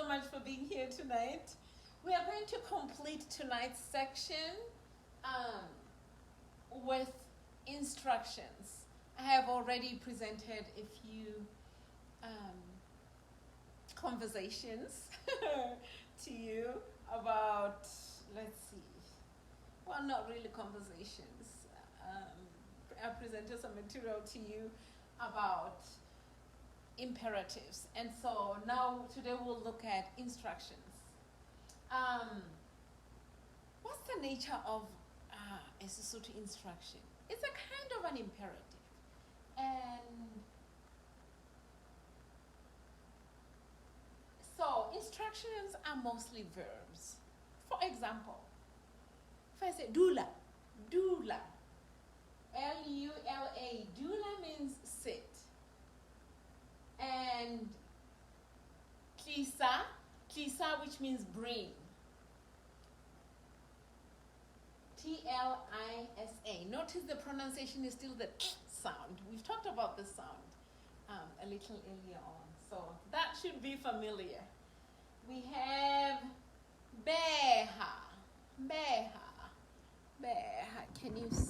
so much for being here tonight. We are going to complete tonight's section with instructions. I have already presented a few conversations to you about, let's see, well, not really conversations. I presented some material to you about imperatives. And so now, today we'll look at instructions. What's the nature of a Sesotho instruction? It's a kind of an imperative. And so instructions are mostly verbs. For example, if I say dula, dula, L-U-L-A, dula means sit. And klisa, klisa, which means bring. T-L-I-S-A. Notice the pronunciation is still the sound. We've talked about this sound a little earlier on, so that should be familiar. We have beha, beha, beha. Can you see?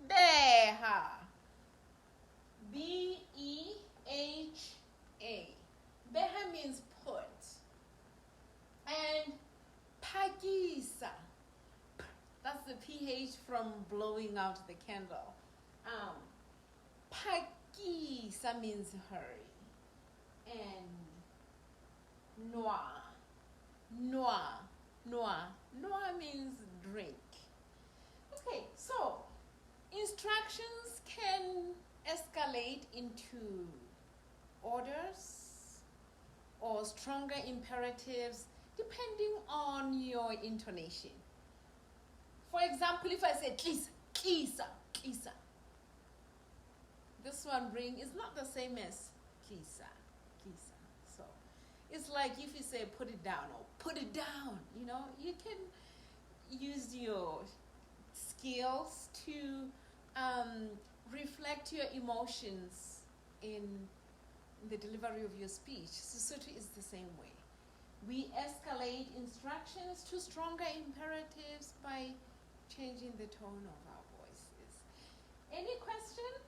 Beha. B-E-H-A. Beha means put. And pagisa. That's the PH from blowing out the candle. Pagisa means hurry. And noa. Noa. Noa. Noa means drink. Okay, so instructions can escalate into orders or stronger imperatives depending on your intonation. For example, if I say klisa, klisa, klisa, this one bring is not the same as klisa, klisa. So it's like if you say put it down or put it down, you know, you can use your skills to reflect your emotions in the delivery of your speech. Sesotho is the same way. We escalate instructions to stronger imperatives by changing the tone of our voices. Any questions?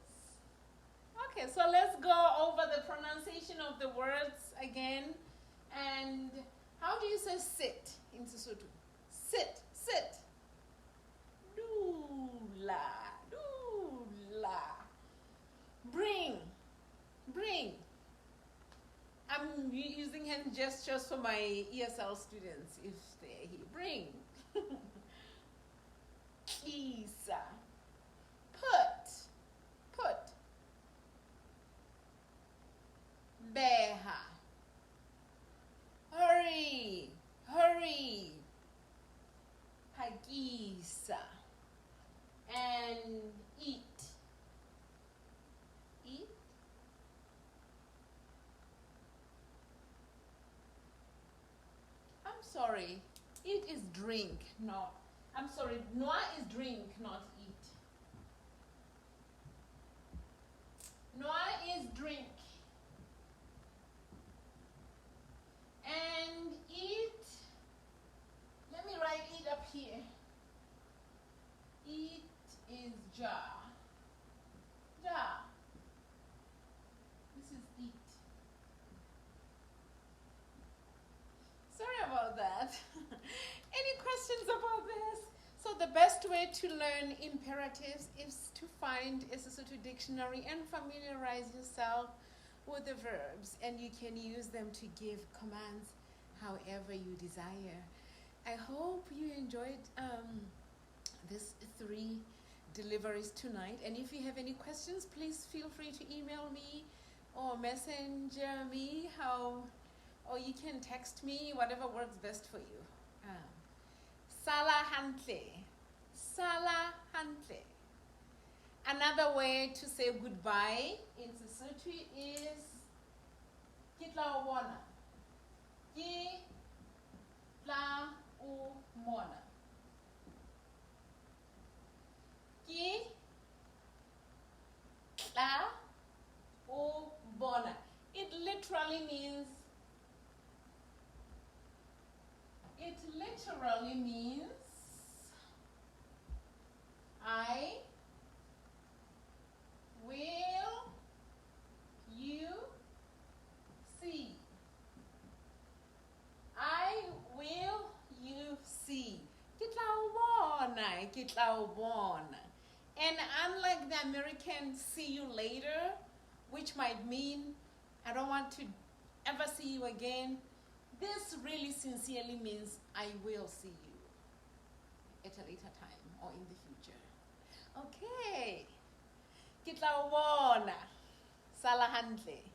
Okay, so let's go over the pronunciation of the words again. And how do you say sit in Sesotho? Sit, sit. Dula, dula. Bring, bring. I'm using hand gestures for my ESL students if they're here. Bring. Kisa. Put. Put. Beha. Hurry. Hurry. Pagisa. And eat. Eat. I'm sorry. Eat is drink, not. I'm sorry. Noa is drink, not eat. Noa is drink. And eat. Let me write eat up here. Eat is ja. Ja. This is eat. Sorry about that. Any questions about this? So the best way to learn imperatives is to find a Sesotho dictionary and familiarize yourself with the verbs, and you can use them to give commands however you desire. I hope you enjoyed these 3 deliveries tonight, and if you have any questions, please feel free to email me or messenger me, or you can text me, whatever works best for you. Sala hantle, sala hantle. Another way to say goodbye in Sesotho is kitla ubona. Kitla ubona. Kitla ubona. literally means I will you see. I will you see. Ke tla o bona. And unlike the American see you later, which might mean I don't want to ever see you again, this really sincerely means I will see you at a later time or in the future. Okay. Ke tla o bona. Sala hantle.